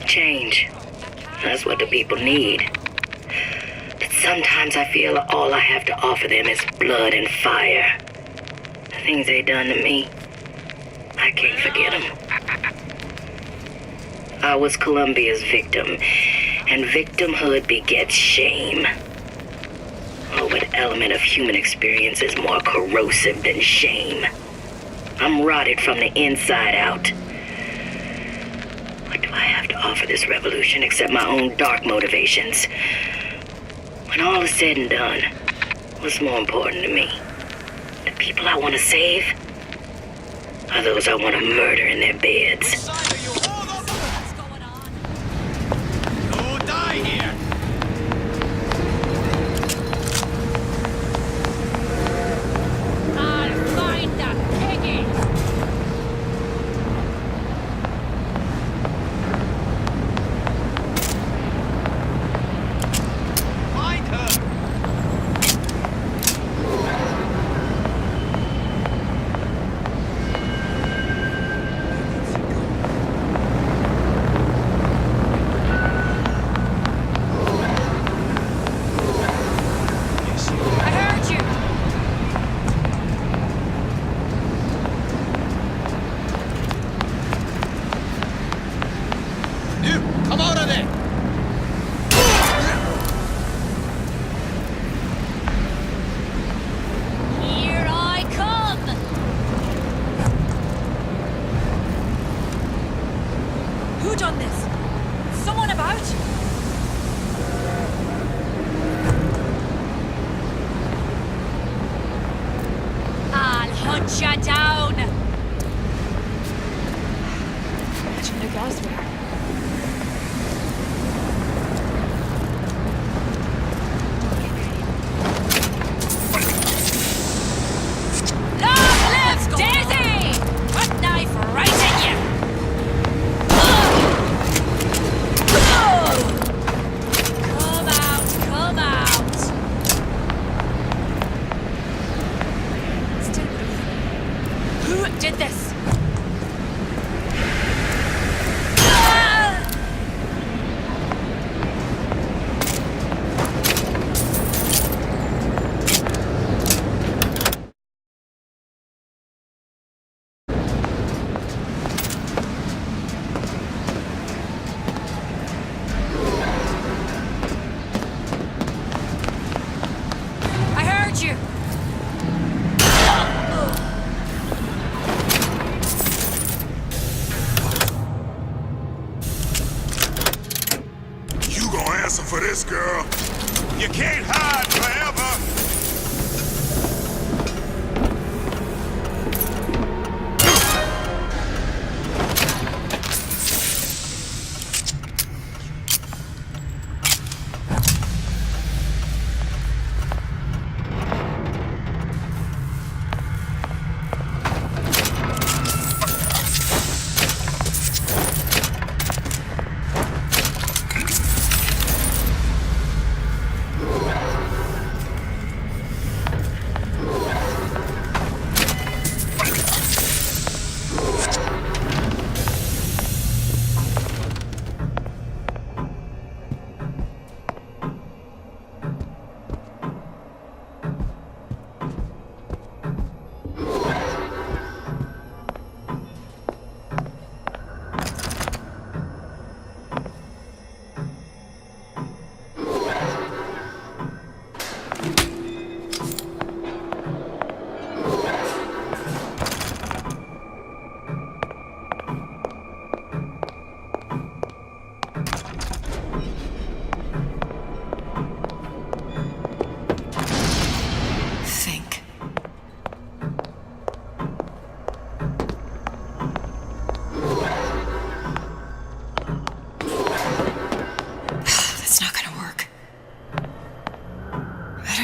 Change. That's what the people need. But sometimes I feel all I have to offer them is blood and fire. The things they done to me, I can't forget them. I was Columbia's victim, and victimhood begets shame. Oh, what element of human experience is more corrosive than shame? I'm rotted from the inside out. What do I have to offer this revolution except my own dark motivations? When all is said and done, what's more important to me? The people I want to save? Or those I want to murder in their beds? Shut down! Imagine look elsewhere. Long live Daisy! Put knife right in you! Come out, come out! Still breathing. falling for this girl. You can't hide forever.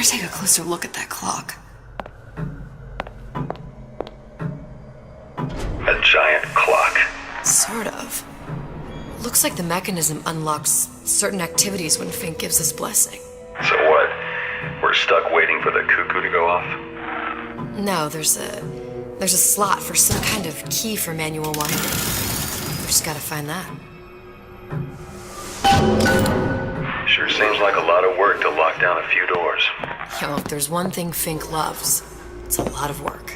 Take a closer look at that clock. A giant clock. Sort of. Looks like the mechanism unlocks certain activities when Fink gives his blessing. So what? We're stuck waiting for the cuckoo to go off? No, there's a slot for some kind of key for manual winding. We just gotta find that. Sure seems like a lot of work to lock down a few doors. Yo, if there's one thing Fink loves, it's a lot of work.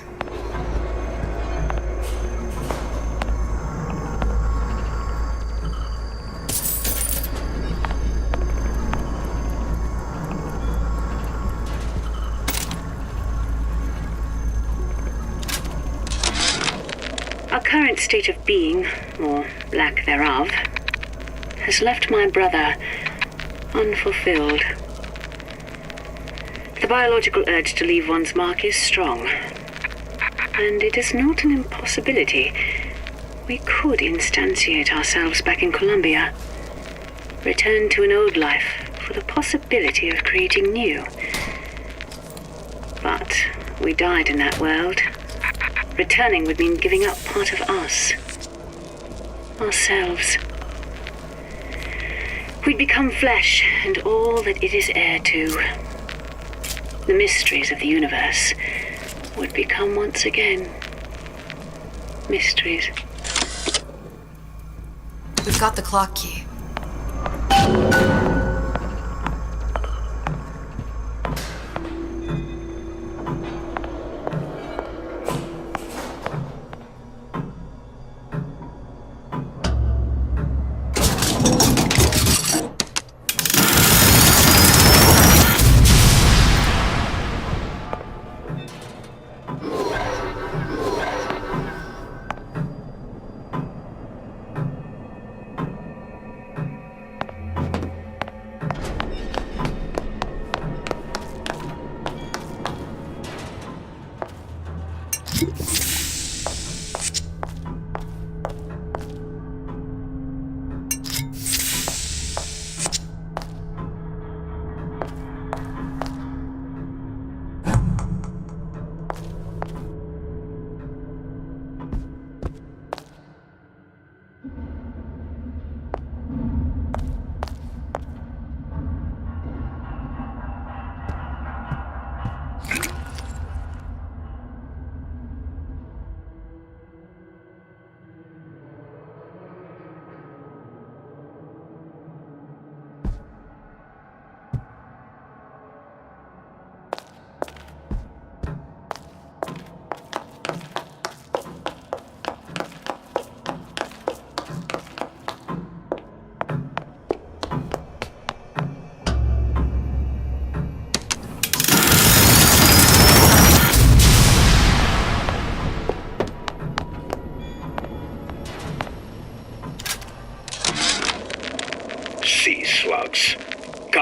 Our current state of being, or lack thereof, has left my brother unfulfilled. The biological urge to leave one's mark is strong, and it is not an impossibility. We could instantiate ourselves back in Columbia, return to an old life for the possibility of creating new. But we died in that world. Returning would mean giving up part of us, ourselves. We'd become flesh and all that it is heir to. The mysteries of the universe would become once again mysteries. We've got the clock key.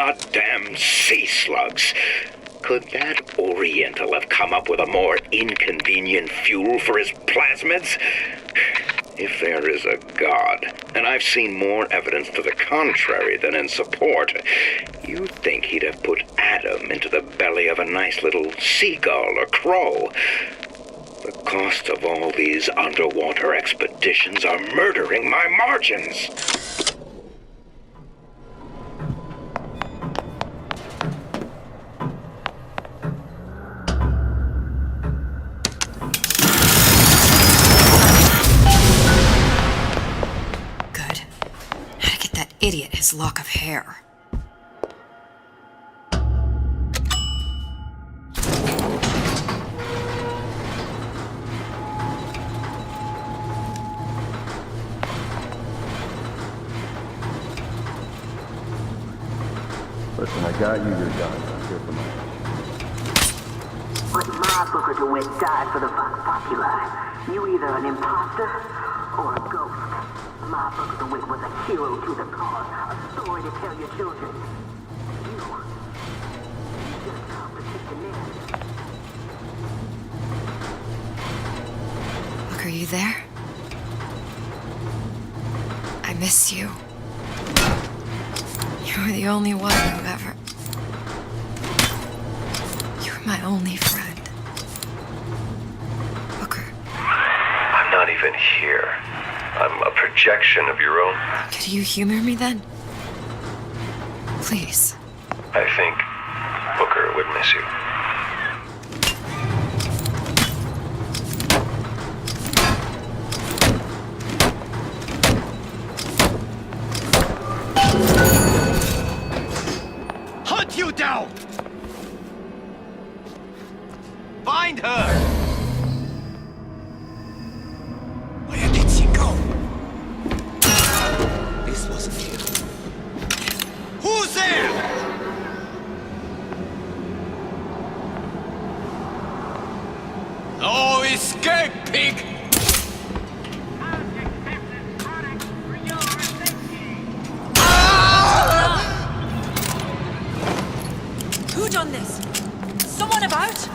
goddamn sea slugs. Could that Oriental have come up with a more inconvenient fuel for his plasmids? If there is a God, and I've seen more evidence to the contrary than in support, you'd think he'd have put Adam into the belly of a nice little seagull or crow. The cost of all these underwater expeditions are murdering my margins. Idiot, his lock of hair. Listen, I got you your gun. I'm here for my... But my Booker DeWitt died for the Vox Populi. You either an imposter or a ghost. My Booker DeWitt was a hero to the cause, a story to tell your children. You just contradicted me. Look, are you there? I miss you. You were the only one who ever... You were my only friend. Booker. I'm not even here. I'm a projection of your own. Could you humor me then? Please. I think Booker would miss you. Hunt you down! Find her! Where did she go? This wasn't here. Who's there? No escape, pig! Who done this? Someone about?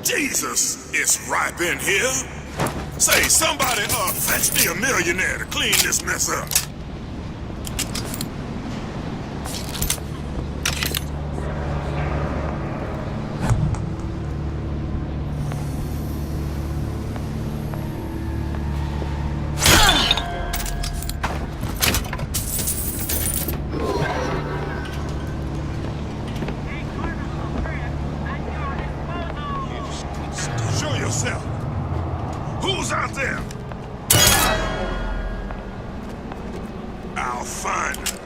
Jesus, it's ripe in here. Say, somebody, fetch me a millionaire to clean this mess up. Show yourself. Who's out there? I'll find her.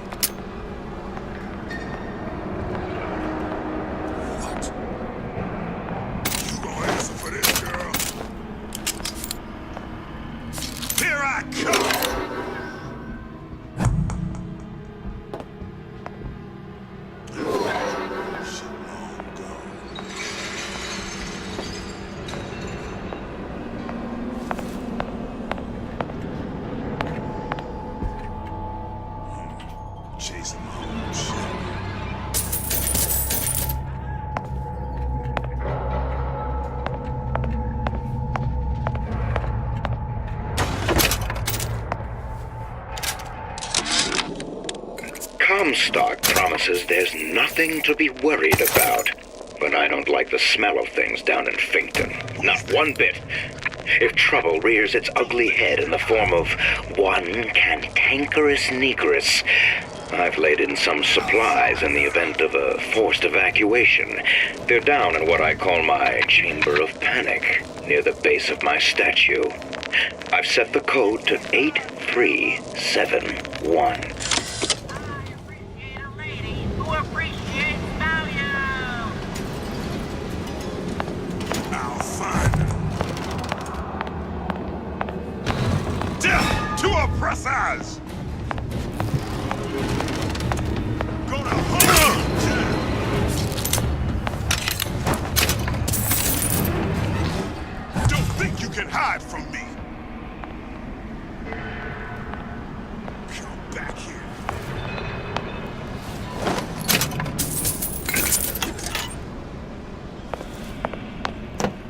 What? You gonna answer for this, girl? Here I come. Chasing my own shit. Come Comstock promises there's nothing to be worried about. But I don't like the smell of things down in Finkton. Not one bit. If trouble rears its ugly head in the form of one cantankerous negress, I've laid in some supplies in the event of a forced evacuation. They're down in what I call my chamber of panic, near the base of my statue. I've set the code to 8371. I'll find her. Death to oppressors! Gonna hunt you! Don't think you can hide from me! Come back here.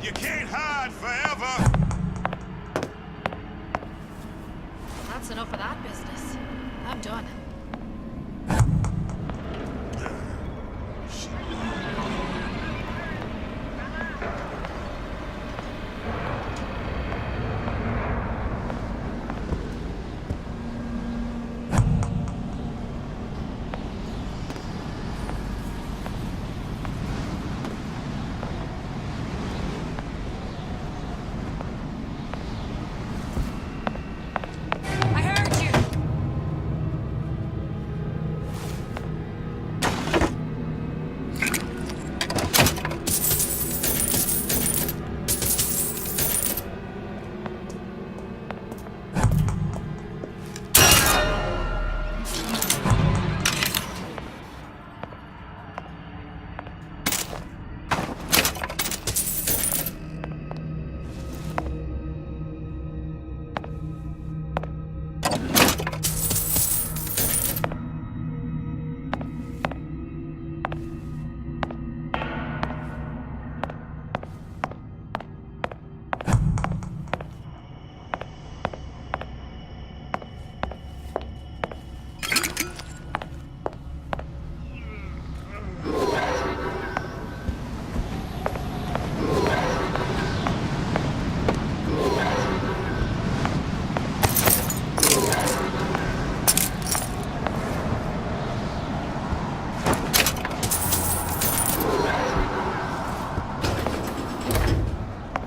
You can't hide forever! That's enough of that business. I'm done. I heard you.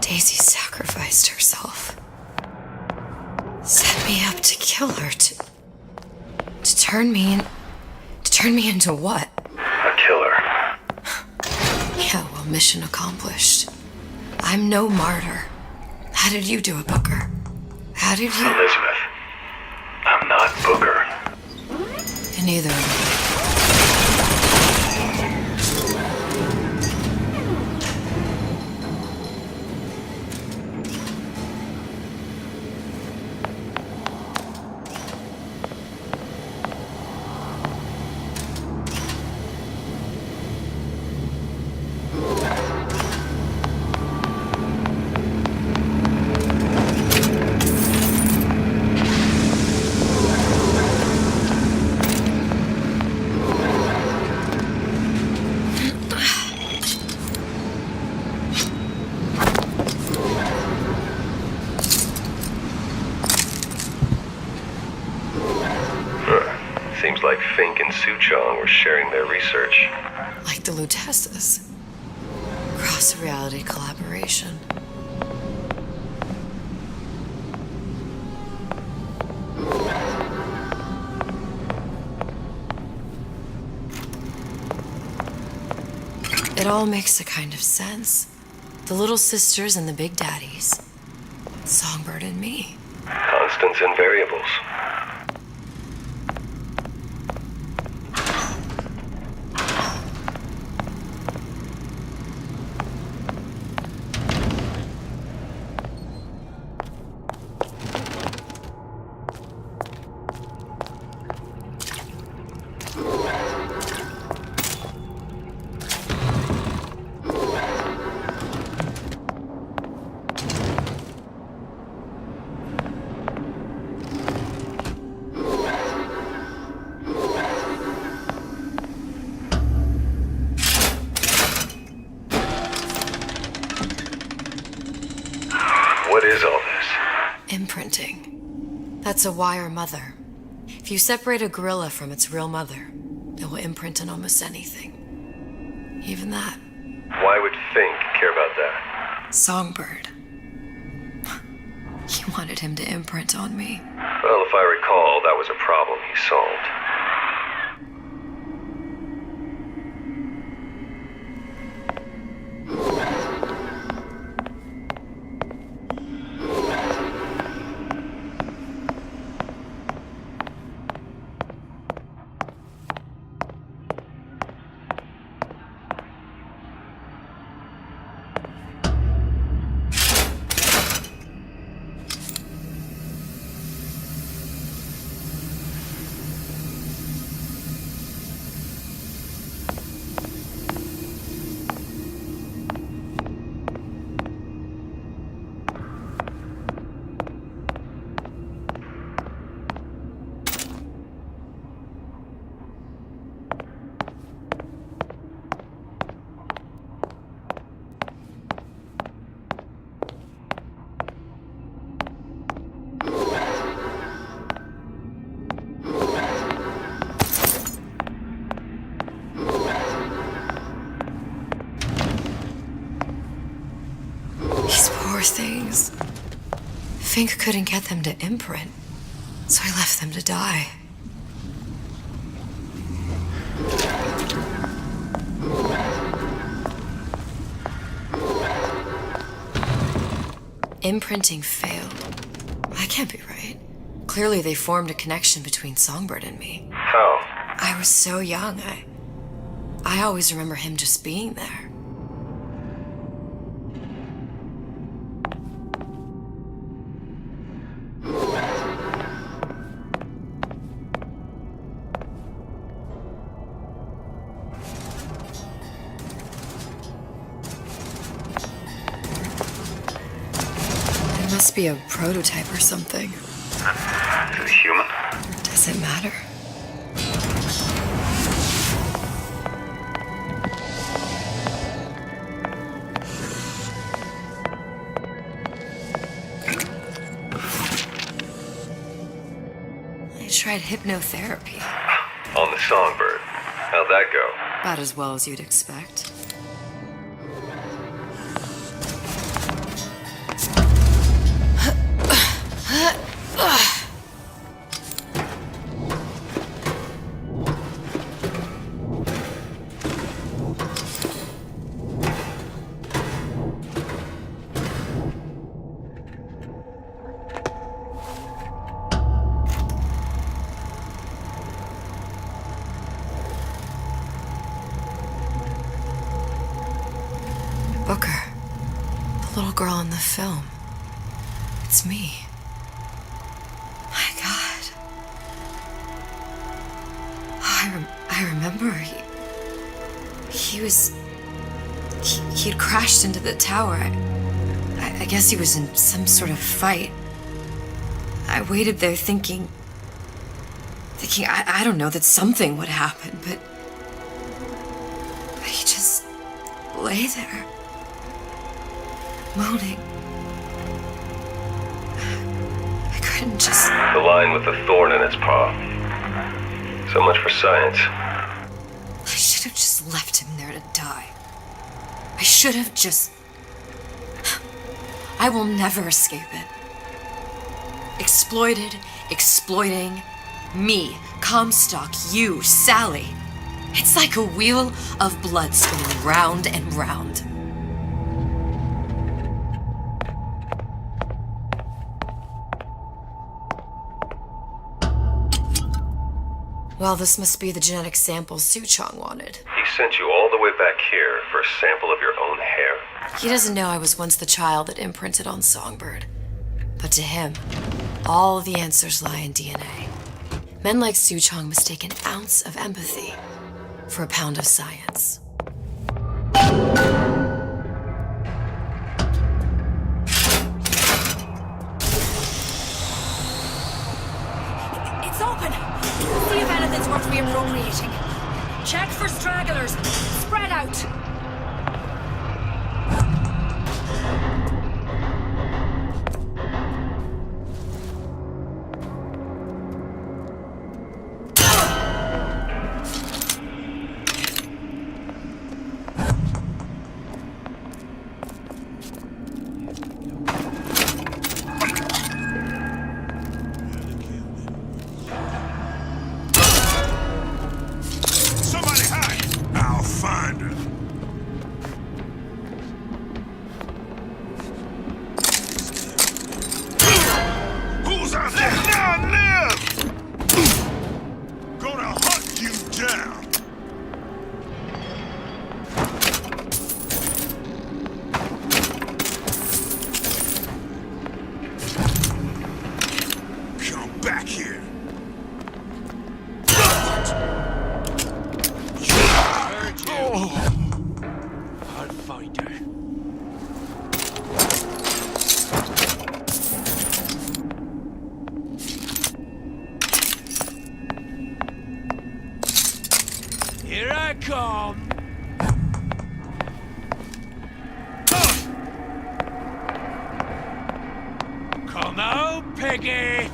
Daisy sacrificed herself. Set me up to kill her, to turn me into what? A killer. Yeah, well, mission accomplished. I'm no martyr. How did you do it, Booker? How did you... Elizabeth, I'm not Booker. And neither am I. Seems like Fink and Suchong were sharing their research. Like the Lutesses. Cross-reality collaboration. It all makes a kind of sense. The little sisters and the big daddies. Songbird and me. Constants and variables. Imprinting. That's a wire mother. If you separate a gorilla from its real mother, it will imprint on almost anything. Even that. Why would Fink care about that? Songbird. He wanted him to imprint on me. Well, if I recall, that was a problem he solved. Things. Fink couldn't get them to imprint, so I left them to die. Imprinting failed. That can't be right. Clearly they formed a connection between Songbird and me. How? I was so young, I always remember him just being there. Must be a prototype or something. Is it human? Does it matter? I tried hypnotherapy. On the Songbird. How'd that go? About as well as you'd expect. Booker, the little girl in the film. It's me. My God. Oh, I remember he'd crashed into the tower. I guess he was in some sort of fight. I waited there thinking I don't know, that something would happen, but he just lay there. Moaning. I couldn't just... The lion with the thorn in its paw. So much for science. I should have just left him there to die. I should have just... I will never escape it. Exploited, exploiting, me, Comstock, you, Sally. It's like a wheel of blood spinning round and round. Well, this must be the genetic sample Suchong wanted. He sent you all the way back here for a sample of your own hair? He doesn't know I was once the child that imprinted on Songbird. But to him, all the answers lie in DNA. Men like Suchong mistake an ounce of empathy for a pound of science. It's open! See if anything's worth reappropriating. Check for stragglers. Spread out. Here I come. Come out, piggy.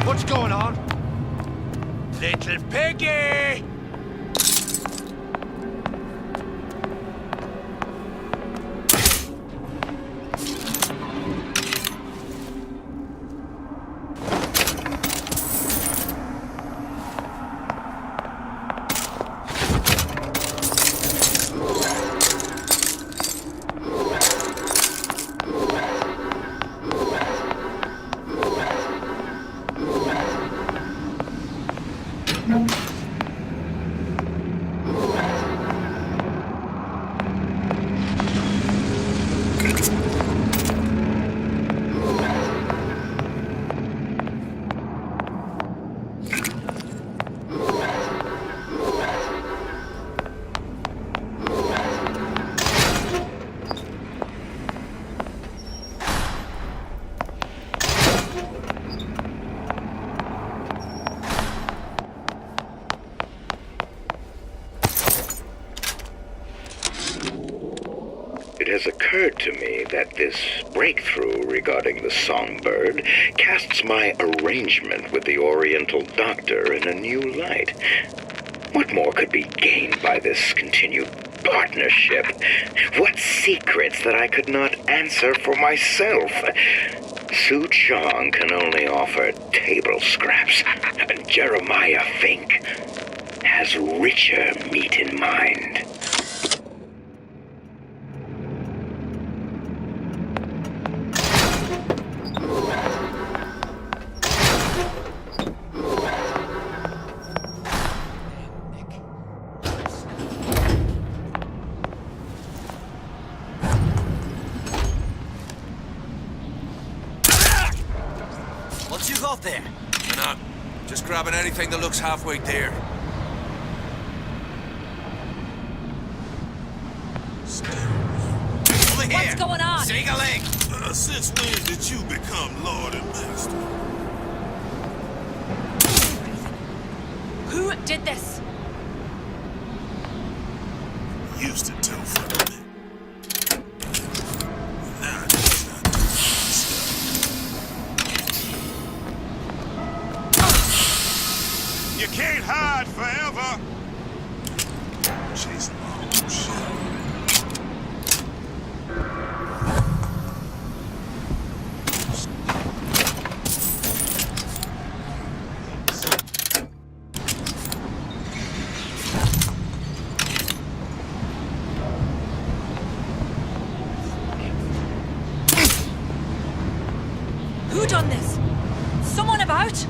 What's going on? Little piggy! It has occurred to me that this breakthrough regarding the songbird casts my arrangement with the Oriental Doctor in a new light. What more could be gained by this continued partnership? What secrets that I could not answer for myself? Su Chong can only offer table scraps, and Jeremiah Fink has richer meat in mind. What you got there? None. Just grabbing anything that looks halfway there. Over here! What's going on? Take a leg! Since when did you become Lord and Master? Who did this? Used to tell from me. Now I just not do myself. You can't hide forever. Chasing my own shadow. Who done this? Someone about?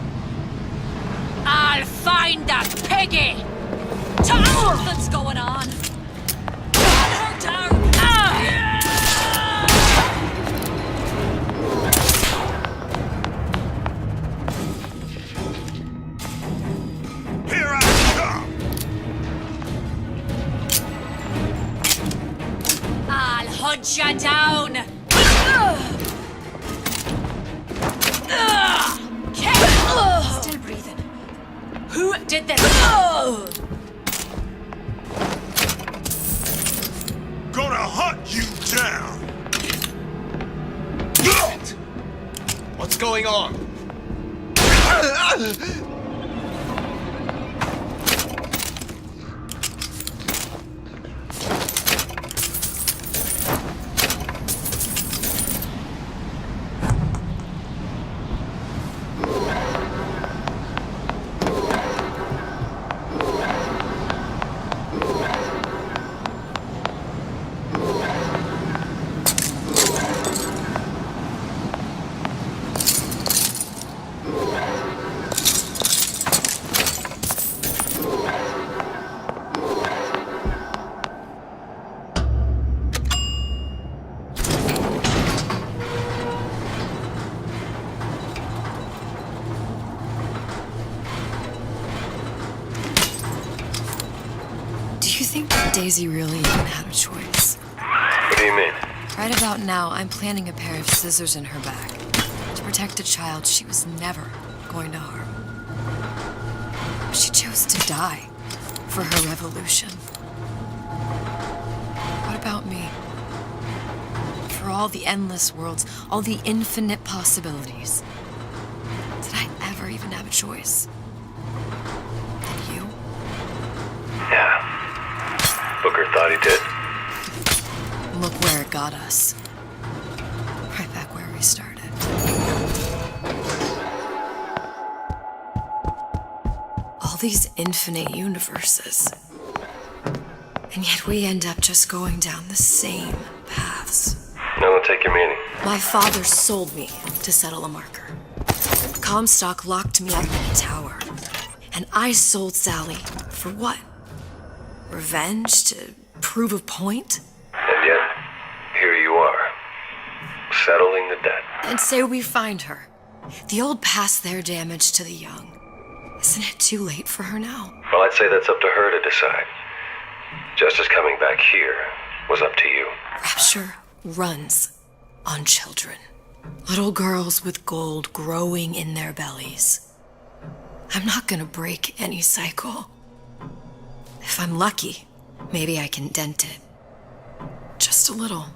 I'll find that piggy! Something's going on! Gun her down! Here I come. I'll hunt you down! Still breathing. Who did this? Gonna hunt you down. What's going on? Do you think Daisy really even had a choice? What do you mean? Right about now, I'm planting a pair of scissors in her back. to protect a child she was never going to harm. She chose to die for her revolution. What about me? For all the endless worlds, all the infinite possibilities. Did I ever even have a choice? Did you? Yeah. Booker thought he did. Look where it got us. Right back where we started. All these infinite universes. And yet we end up just going down the same paths. No, don't take your meaning. My father sold me to settle a marker. Comstock locked me up in a tower. And I sold Sally for what? Revenge? To prove a point? And yet, here you are, settling the debt. And say we find her. The old pass their damage to the young. Isn't it too late for her now? Well, I'd say that's up to her to decide. Justice coming back here was up to you. Rapture runs on children. Little girls with gold growing in their bellies. I'm not gonna break any cycle. If I'm lucky, maybe I can dent it. Just a little.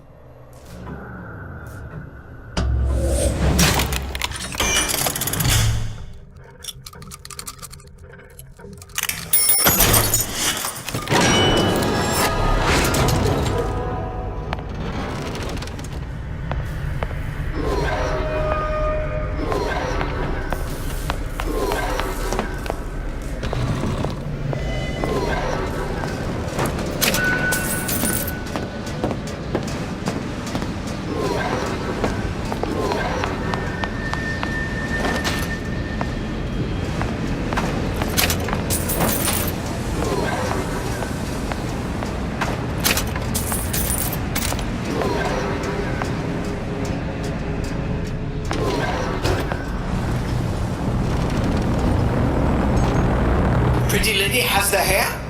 Pretty lady has the hair?